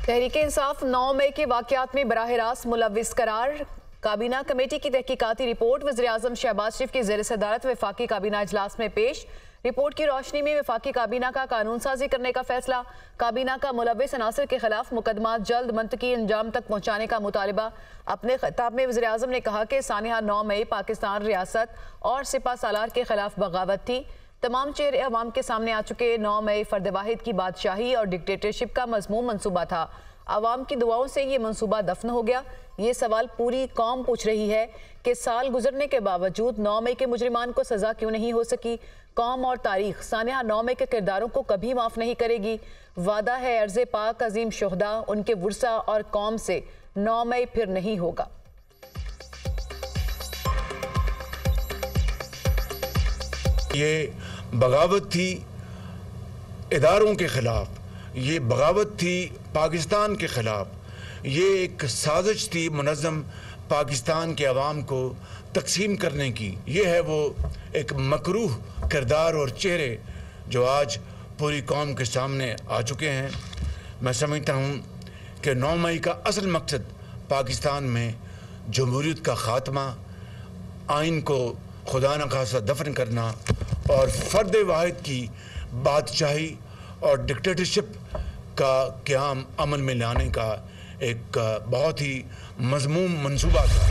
तहरीक इंसाफ 9 मई के वाकयात में बराह रास्त मुलव्विस करार। काबीना कमेटी की तहकीकाती रिपोर्ट वज़ीर-ए-आज़म शहबाज शरीफ की ज़ेर सदारत वफाकी काबीना इजलास में पेश। रिपोर्ट की रोशनी में वफाकी काबीना का कानून साजी करने का फैसला। काबीना का मुलव्विस अनासर के खिलाफ मुकदमा जल्द मंतकी अंजाम तक पहुँचाने का मुतालिबा। अपने खिताब में वज़ीर-ए-आज़म ने कहा कि सानिया 9 मई पाकिस्तान रियासत और सिपा सालार के खिलाफ बगावत थी। तमाम चेहरे अवाम के सामने आ चुके 9 मई फर्द वाहिद की बादशाही और डिक्टेटरशिप का मज़मूम मनसूबा था। अवाम की दुआओं से ये मनसूबा दफन हो गया। ये सवाल पूरी कौम पूछ रही है कि साल गुजरने के बावजूद 9 मई के मुजरिमान को सज़ा क्यों नहीं हो सकी। कौम और तारीख सानिया 9 मई के किरदारों को कभी माफ़ नहीं करेगी। वादा है अर्ज़े पाक अजीम शोहदा उनके वर्सा और कौम से 9 मई फिर नहीं होगा। ये बगावत थी इदारों के खिलाफ, ये बगावत थी पाकिस्तान के खिलाफ, ये एक साजिश थी मुनज़्ज़म पाकिस्तान के अवाम को तकसीम करने की। ये है वो एक मकरूह किरदार और चेहरे जो आज पूरी कौम के सामने आ चुके हैं। मैं समझता हूँ कि 9 मई का असल मकसद पाकिस्तान में जमहूरियत का ख़ात्मा, आइन को खुदा न खासा दफन करना और फ़र्द वाहिद की बादशाही और डिक्टेटरशिप का क़याम अमल में लाने का एक बहुत ही मज़मूम मंसूबा था।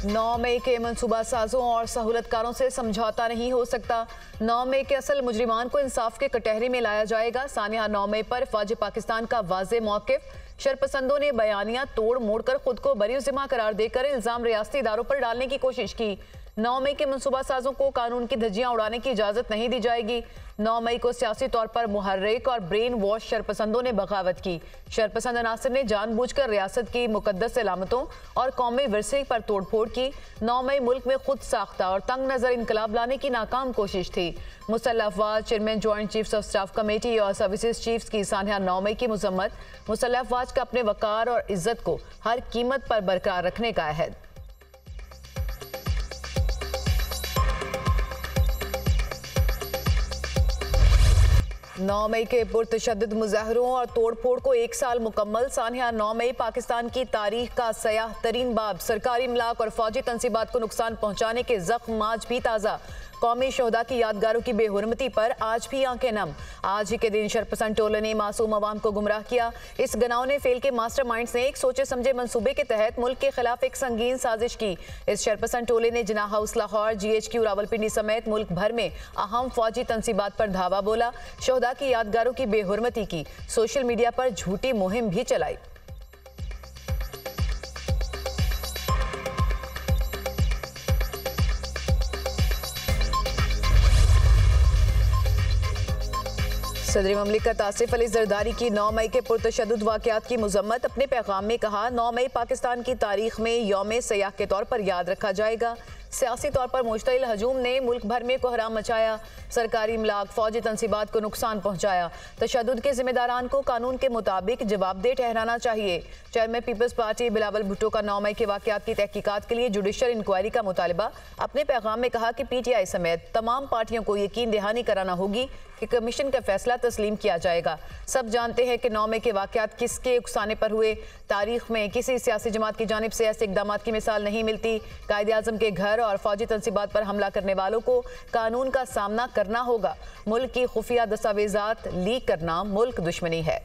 9 मई के मनसूबा साजों और सहूलतकारों से समझौता नहीं हो सकता। 9 मई के असल मुजरिमान को इंसाफ के कटहरे में लाया जाएगा। सानिया 9 मई पर फ़ौज पाकिस्तान का वाज़े मौक़िफ़। शरपसंदों ने बयानिया तोड़ मोड़ कर खुद को बरी-ज़िम्मा करार देकर इल्ज़ाम रियासती इदारों पर डालने की कोशिश की। 9 मई के मनसूबा साजों को कानून की धज्जियां उड़ाने की इजाज़त नहीं दी जाएगी। 9 मई को सियासी तौर पर मुहर्रिक और ब्रेन वॉश शरपसंदों ने बगावत की। शरपसंद अनासर ने जानबूझकर रियासत की मुकद्दस अलामतों और कौमी विरसे पर तोड़फोड़ की। 9 मई मुल्क में खुद साख्ता और तंग नज़र इनकलाब लाने की नाकाम कोशिश थी। मुसल्लह अफवाज chairman joint chiefs of staff committee और सर्विसेज चीफ्स की सानिया 9 मई की मजम्मत। मुसल्लह अफवाज का अपने वकार और इज्जत को हर कीमत पर बरकरार रखने का अहद। 9 मई के पुरतशद्दुद मुजाहरों और तोड़फोड़ को 1 साल मुकम्मल। सानिया 9 मई पाकिस्तान की तारीख का सयाह तरीन बाब। सरकारी इमलाक और फौजी तनसीबात को नुकसान पहुंचाने के जख्म आज भी ताज़ा। कौमी शोहदा की यादगारों की बेहुरमती पर आज भी आंखें नम। आज ही के दिन शरपसंद टोले ने मासूम अवाम को गुमराह किया। इस गनाउने फेल के मास्टरमाइंड्स ने एक सोचे समझे मंसूबे के तहत मुल्क के खिलाफ एक संगीन साजिश की। इस शरपसंद टोले ने जिन्ना हाउस लाहौर, GHQ रावलपिंडी समेत मुल्क भर में अहम फौजी तनसीबात पर धावा बोला। शोहदा की यादगारों की बेहुरमती की। सोशल मीडिया पर झूठी मुहिम भी चलाई। सदर ममलिकत आसिफ अली जरदारी की 9 मई के पुरतशद्दुद वाक़यात की मजम्मत। अपने पैगाम में कहा, 9 मई पाकिस्तान की तारीख में यौम सयाह के तौर पर याद रखा जाएगा। सियासी तौर पर मुश्तइल हजूम ने मुल्क भर में कोहराम मचाया। सरकारी इमलाक, फौजी तनसीबात को नुकसान पहुंचाया। तशद्दुद के जिम्मेदारान को कानून के मुताबिक जवाबदेह ठहराना चाहिए। चेयरमैन पीपल्स पार्टी बिलावल भुट्टो का 9 मई के वाक़यात की तहकीकात के लिए जुडिशल इंक्वायरी का मुतालबा। अपने पैगाम में कहा कि PTI समेत तमाम पार्टियों को यकीन दहानी कराना होगी कि कमीशन का फैसला तस्लीम किया जाएगा। सब जानते हैं कि 9 मई के वाक़यात किसके उकसाने पर हुए। तारीख में किसी सियासी जमात की जानिब से ऐसे इक़दाम की मिसाल नहीं मिलती। कायदे-आज़म के घर और फौजी तनसीबात पर हमला करने वालों को कानून का सामना करना होगा। मुल्क की खुफिया दस्तावेजात लीक करना मुल्क दुश्मनी है।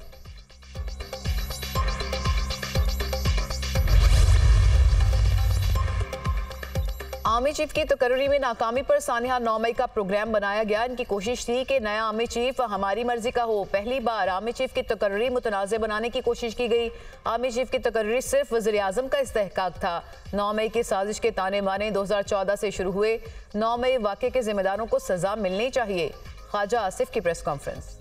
आर्मी चीफ की तकर्री में नाकामी पर सानिया 9 मई का प्रोग्राम बनाया गया। इनकी कोशिश थी कि नया आर्मी चीफ हमारी मर्जी का हो। पहली बार आर्मी चीफ की तकर्री मुतनाज़ बनाने की कोशिश की गई। आर्मी चीफ की तकर्री सिर्फ वज़ीर-ए-आज़म का इस्तेहकाक था। 9 मई की साजिश के ताने बाने 2014 से शुरू हुए। 9 मई वाक़े के जिम्मेदारों को सजा मिलनी चाहिए। ख्वाजा आसिफ की प्रेस कॉन्फ्रेंस।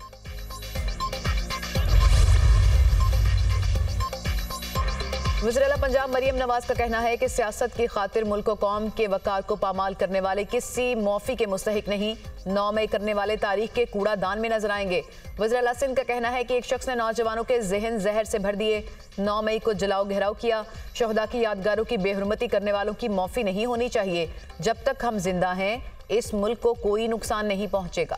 वज़ीर-ए-आला पंजाब मरियम नवाज का कहना है कि सियासत की खातिर मुल्क और कौम के वकार को पामाल करने वाले किसी मौफी के मुस्तहिक नहीं। 9 मई करने वाले तारीख के कूड़ा दान में नजर आएंगे। वज़ीर-ए-आला सिंध का कहना है कि एक शख्स ने नौजवानों के जहन जहर से भर दिए। 9 मई को जलाओ घेराव किया। शोहदा की यादगारों की बेहुरमती करने वालों की मौफी नहीं होनी चाहिए। जब तक हम जिंदा हैं इस मुल्क को कोई नुकसान नहीं पहुंचेगा।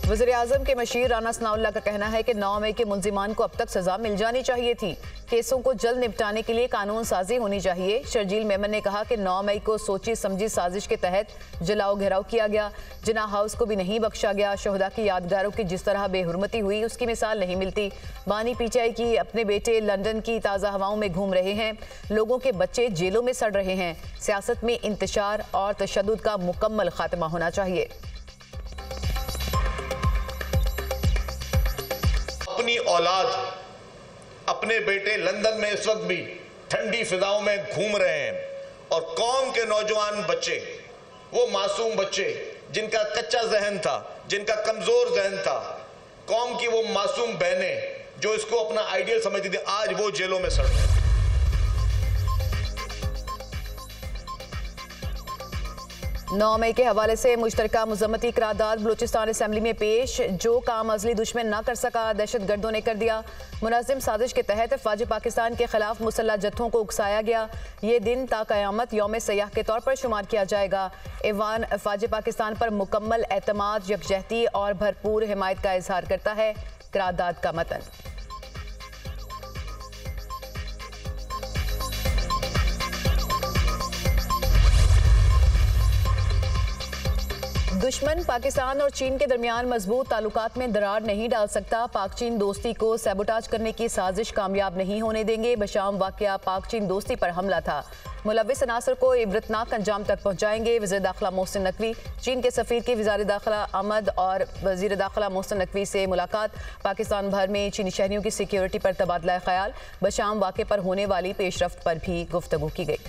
वज़ीर-ए-आज़म के मशीर राना सनाउल्लाह का कहना है कि 9 मई के मुलजिमान को अब तक सजा मिल जानी चाहिए थी। केसों को जल्द निपटाने के लिए कानून साजी होनी चाहिए। शर्जील मेमन ने कहा कि 9 मई को सोची समझी साजिश के तहत जलाओ घेराव किया गया। जिना हाउस को भी नहीं बख्शा गया। शोहदा की यादगारों की जिस तरह बेहुरमती हुई उसकी मिसाल नहीं मिलती। बानी पीटीआई की अपने बेटे लंदन की ताज़ा हवाओं में घूम रहे हैं। लोगों के बच्चे जेलों में सड़ रहे हैं। सियासत में इंतशार और तशद्दुद का मुकम्मल खात्मा होना चाहिए। अपनी औलाद, अपने बेटे लंदन में इस वक्त भी ठंडी फिजाओं में घूम रहे हैं और कौम के नौजवान बच्चे, वो मासूम बच्चे जिनका कच्चा जहन था, जिनका कमजोर जहन था, कौम की वो मासूम बहनें जो इसको अपना आइडियल समझती थी, आज वो जेलों में सड़ रहे हैं। 9 मई के हवाले से मुश्तरका मुज़म्मती करारदाद बलूचिस्तान असम्बली में पेश। जो काम अज़ली दुश्मन ना कर सका दहशत गर्दों ने कर दिया। मुनज़्ज़म साजिश के तहत फ़ौज पाकिस्तान के खिलाफ मुसल्लह जत्थों को उकसाया गया। ये दिन ता क़यामत यौम सयाह के तौर पर शुमार किया जाएगा। ऐवान फ़ौज पाकिस्तान पर मुकम्मल एतमाद, यकजहती और भरपूर हिमायत का इजहार करता है। करारदाद का मतन। दुश्मन पाकिस्तान और चीन के दरमियान मजबूत ताल्लुकात में दरार नहीं डाल सकता। पाक चीन दोस्ती को सैबोटाज करने की साजिश कामयाब नहीं होने देंगे। बशाम वाकया पाक चीन दोस्ती पर हमला था। मुलव्विस अनासर को इबरतनाक अंजाम तक पहुंचाएंगे। वज़ीर दाखिला मोहसिन नकवी। चीन के सफ़ीर की वज़ीर दाखिला अहमद और वज़ीर दाखिला मोहसिन नकवी से मुलाकात। पाकिस्तान भर में चीनी शहरियों की सिक्योरिटी पर तबादला ख्याल। बशाम वाक़े पर होने वाली पेशरफ्त पर भी गुफ्तगू की गई।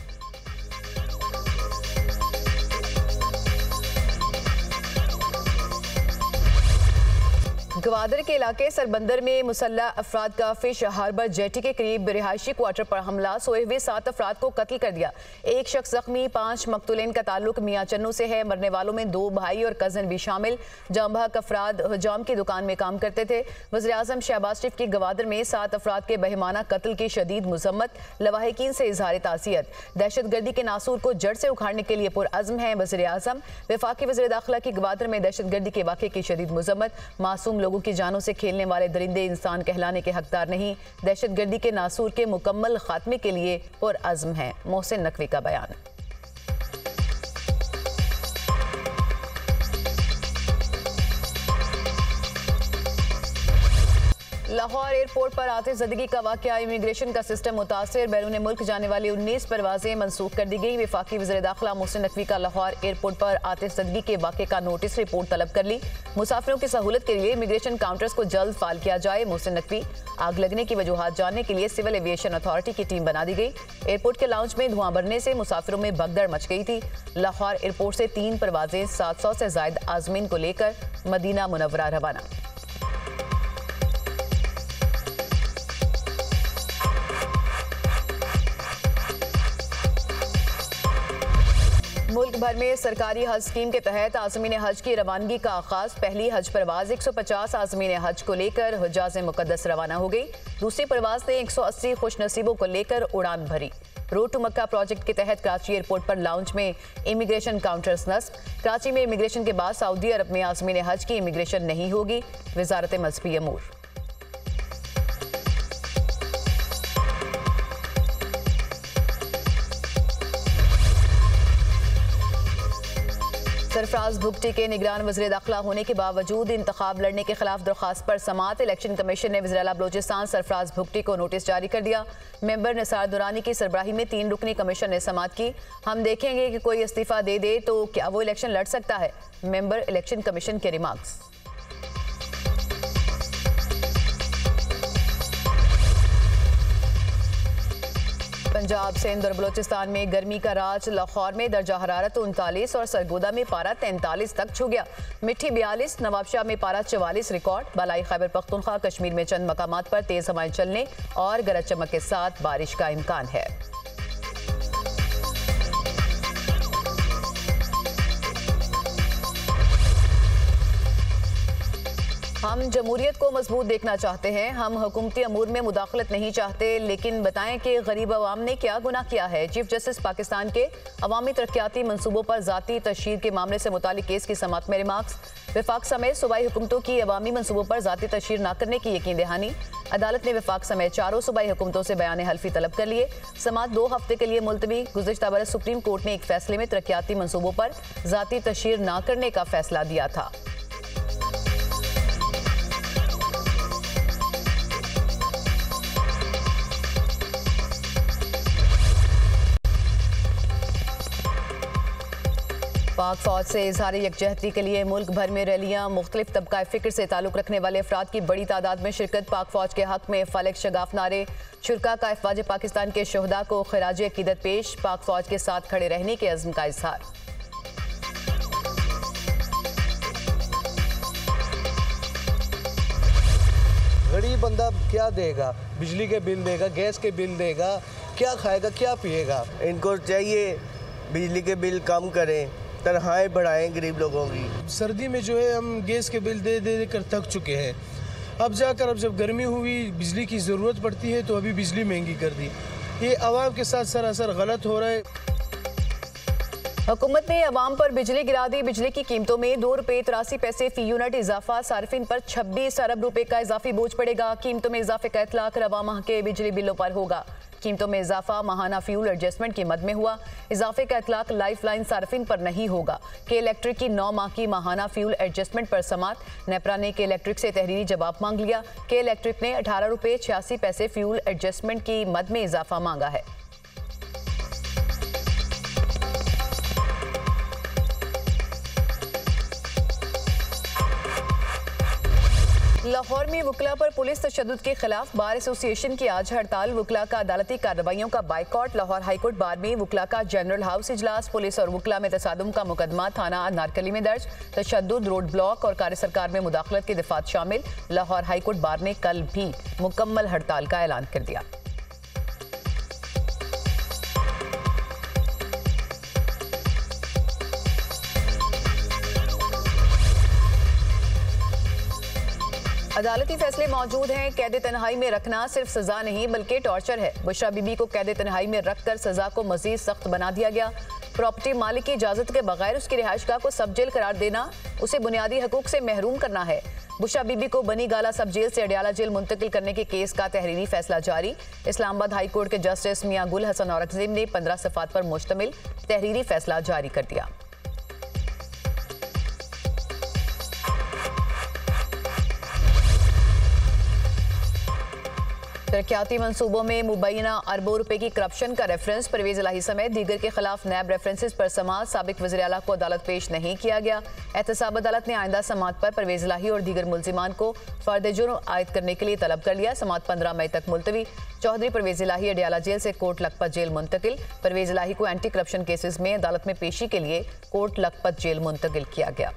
गवादर के इलाके सरबंदर में मुसल्लह अफराद का फिश हार्बर जेटी के करीब रिहायशी क्वार्टर पर हमला। सोए हुए 7 अफराद को कत्ल कर दिया। एक शख्स जख्मी। 5 मकतूलीन का ताल्लुक मियाँ चन्नू से है। मरने वालों में 2 भाई और कजन भी शामिल। जामबहक अफराद हजाम की दुकान में काम करते थे। वज़ीर-ए-आज़म शहबाज शरीफ की गवादर में 7 अफराद के बहिमाना कत्ल की शदीद मुज़म्मत। लवाहिकीन से इजहार ताज़ियत। दहशत गर्दी के नासूर को जड़ से उखाड़ने के लिए पुरअज़्म है वज़ीर-ए-आज़म। वफाकी वज़ीर दाखिला की गवादर में दहशत गर्दी के वाक़े की शदीद मुज़म्मत। मासूम लोगों की जानों से खेलने वाले दरिंदे इंसान कहलाने के हकदार नहीं। दहशत गर्दी के नासूर के मुकम्मल खात्मे के लिए पुरअज़्म है। मोहसिन नकवी का बयान। लाहौर एयरपोर्ट पर आतिशज़दगी का वाक़या। इमिग्रेशन का सिस्टम मुतासिर। बैरून मुल्क जाने वाली 19 परवाजें मनसूख कर दी गई। वफाकी वज़ीर दाखिला मोहसिन नकवी का लाहौर एयरपोर्ट पर आतिशज़दगी के वाक़े का नोटिस रिपोर्ट तलब कर ली। मुसाफिरों की सहूलत के लिए इमिग्रेशन काउंटर्स को जल्द फाल किया जाए। मोहसिन नकवी। आग लगने की वजूहात जानने के लिए सिविल एविएशन अथॉरिटी की टीम बना दी गई। एयरपोर्ट के लाउंज में धुआं भरने से मुसाफिरों में भगदड़ मच गई थी। लाहौर एयरपोर्ट से 3 परवाजें 700 से ज़ायद आज़मीन को लेकर मदीना मुनव्वरा रवाना। मुल्क भर में सरकारी हज स्कीम के तहत आज़मीन हज की रवानगी का आगाज। पहली हज परवाज 150 आज़मीन हज को लेकर हुज्जाज मुक़द्दस रवाना हो गई। दूसरी परवाज ने 180 खुश नसीबों को लेकर उड़ान भरी। रोड टू मक्का प्रोजेक्ट के तहत कराची एयरपोर्ट पर लाउंज में इमिग्रेशन काउंटर्स नस्ब। कराची में इमिग्रेशन के बाद सऊदी अरब में आज़मीन हज की इमिग्रेशन नहीं होगी। वज़ारत मज़हबी अमूर। सरफराज भुगटी के निगरान वज़ीर दाखिला होने के बावजूद इंतखाब लड़ने के खिलाफ दरख्वास्त पर समाअत। इलेक्शन कमीशन ने वज़ीर आला बलूचिस्तान सरफराज भुगटी को नोटिस जारी कर दिया। मेंबर निसार दुरानी की सरबराही में 3 रुकनी कमीशन ने समाअत की। हम देखेंगे कि कोई इस्तीफा दे दे तो क्या वो इलेक्शन लड़ सकता है। मेंबर इलेक्शन कमीशन के रिमार्क्स। पंजाब, सिंध और बलूचिस्तान में गर्मी का राज। लाहौर में दर्जा हरारत 39 और सरगोदा में पारा 43 तक छू गया। मिठी 42, नवाबशाह में पारा 44 रिकॉर्ड। बालाई खैबर पख्तूनख्वा, कश्मीर में चंद मकामात पर तेज हवाएं चलने और गरज चमक के साथ बारिश का इम्कान है। हम जमहूरियत को मजबूत देखना चाहते हैं। हम हुकूमती अमूर में मुदाखलत नहीं चाहते, लेकिन बताएं कि गरीब अवाम ने क्या गुनाह किया है। चीफ जस्टिस पाकिस्तान के अवामी तरक्याती मनसूबों पर जाती तशहीर के मामले से मुतालिक केस की समाअत में रिमार्क्स। वफाक समेत सूबाई हुकूमतों की अवामी मनसूबों पर जाती तशहीर न करने की यकीन दहानी। अदालत ने वफाक समेत 4 सूबाई हुकूमतों से बयान हल्फी तलब कर लिए। समाअत 2 हफ्ते के लिए मुलतवी। गुज़िश्ता बरस सुप्रीम कोर्ट ने एक फैसले में तरक्याती मनसूबों पर जाती तशहीर न करने का फैसला दिया था। पाक फौज से इजहार यकजहती के लिए मुल्क भर में रैलियां। मुख्तलिफ तबका फ़िक्र से ताल्लुक़ रखने वाले अफराद की बड़ी तादाद में शिरकत। पाक फौज के हक में फलक शगाफ नारे। शुरका का अफवाज पाकिस्तान के शहदा को खिराज अकीदत पेश। पाक फौज के साथ खड़े रहने के अज़्म का इजहार। गरीब बंदा क्या देगा? बिजली के बिल देगा, गैस के बिल देगा, क्या खाएगा, क्या पिएगा? इनको चाहिए बिजली के बिल कम करें, तनख्वाहें बढ़ाएं गरीब लोगों की। सर्दी में जो है हम गैस के बिल दे दे कर थक चुके हैं। अब जब गर्मी हुई, बिजली की ज़रूरत पड़ती है तो अभी बिजली महंगी कर दी। ये आवाम के साथ सरासर गलत हो रहा है। हुकूमत ने अवाम पर बिजली गिरा दी। बिजली की कीमतों में ₹2.83 फी यूनिट इजाफा। सार्फिन पर 26 अरब रुपए का इजाफी बोझ पड़ेगा। कीमतों में इजाफे का इतलाक रवा माह के बिजली बिलों पर होगा। कीमतों में इजाफा माहाना फ्यूल एडजस्टमेंट की मद में हुआ। इजाफे का इतलाक लाइफ लाइन सार्फिन पर नहीं होगा। के इलेक्ट्रिक की 9 माह की माहाना फ्यूल एडजस्टमेंट पर समाअत। नेपरा ने के इलेक्ट्रिक से तहरीरी जवाब मांग लिया। के इलेक्ट्रिक ने ₹18.86 फ्यूल एडजस्टमेंट की मद में इजाफा मांगा है। लाहौर में वकला पर पुलिस तशद्दुद के खिलाफ बार एसोसिएशन की आज हड़ताल। वकला का अदालती कार्रवाइयों का बाइकॉट। लाहौर हाईकोर्ट बार में वकला का जनरल हाउस इजलास। पुलिस और वकला में तसादुम का मुकदमा थाना अनारकली में दर्ज। तशद्दुद, रोड ब्लॉक और कार्य सरकार में मुदाखलत के दफात शामिल। लाहौर हाईकोर्ट बार ने कल भी मुकम्मल हड़ताल का ऐलान कर दिया। अदालती फैसले मौजूद हैं। कैद तन्हाई में रखना सिर्फ सजा नहीं बल्कि टॉर्चर है। बुशरा बीबी को कैद तन्हाई में रखकर सजा को मजीद सख्त बना दिया गया। प्रॉपर्टी मालिक की इजाजत के बगैर उसकी रिहाइशगाह को सब जेल करार देना उसे बुनियादी हकूक से महरूम करना है। बुशरा बीबी को बनी गाला सब जेल से अडियाला जेल मुंतकिल करने के केस का तहरीरी फैसला जारी। इस्लामाबाद हाई कोर्ट के जस्टिस मियां गुल हसन औरंगजेब ने 15 सफ़ात पर मुश्तमिल तहरीरी फैसला जारी कर दिया। तरक्याती मंसूबों में मुबैना अरबों रुपए की करप्शन का रेफरेंस। परवेज इलाही समेत दीगर के खिलाफ नैब रेफरेंसेस पर समाअत। साबिक वज़ीर आला को अदालत पेश नहीं किया गया। एहतसाब अदालत ने आइंदा समाअत पर परवेज इलाही और दीगर मुल्जिमान को फर्द जुर्म आयद करने के लिए तलब कर लिया। समाअत 15 मई तक मुलतवी। चौधरी परवेज इलाही अडियाला जेल से कोट लखपत जेल मुंतकिल। परवेज इलाही को एंटी करप्शन केसेस में अदालत में पेशी के लिए कोट लखपत जेल मुंतकिल किया गया।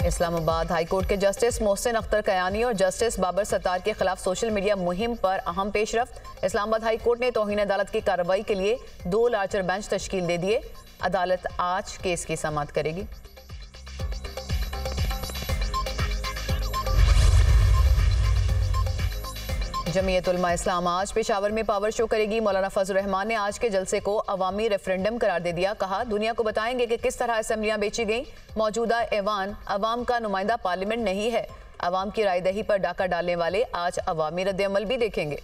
इस्लामाबाद हाई कोर्ट के जस्टिस मोहसिन अख्तर कयानी और जस्टिस बाबर सत्तार के खिलाफ सोशल मीडिया मुहिम पर अहम पेशरफ्त। इस्लामाबाद हाई कोर्ट ने तौहीन अदालत की कार्रवाई के लिए 2 लार्जर बेंच तश्कील दे दिए। अदालत आज केस की समाअत करेगी। जमीयत उलमा इस्लाम आज पेशावर में पावर शो करेगी। मौलाना फजल रहमान ने आज के जलसे को अवामी रेफरेंडम करार दे दिया। कहा, दुनिया को बताएंगे कि किस तरह असेंबलियां बेची गईं। मौजूदा ऐवान अवाम का नुमाइंदा पार्लियामेंट नहीं है। अवाम की रायदही पर डाका डालने वाले आज अवामी रद्द-ए-अमल भी देखेंगे।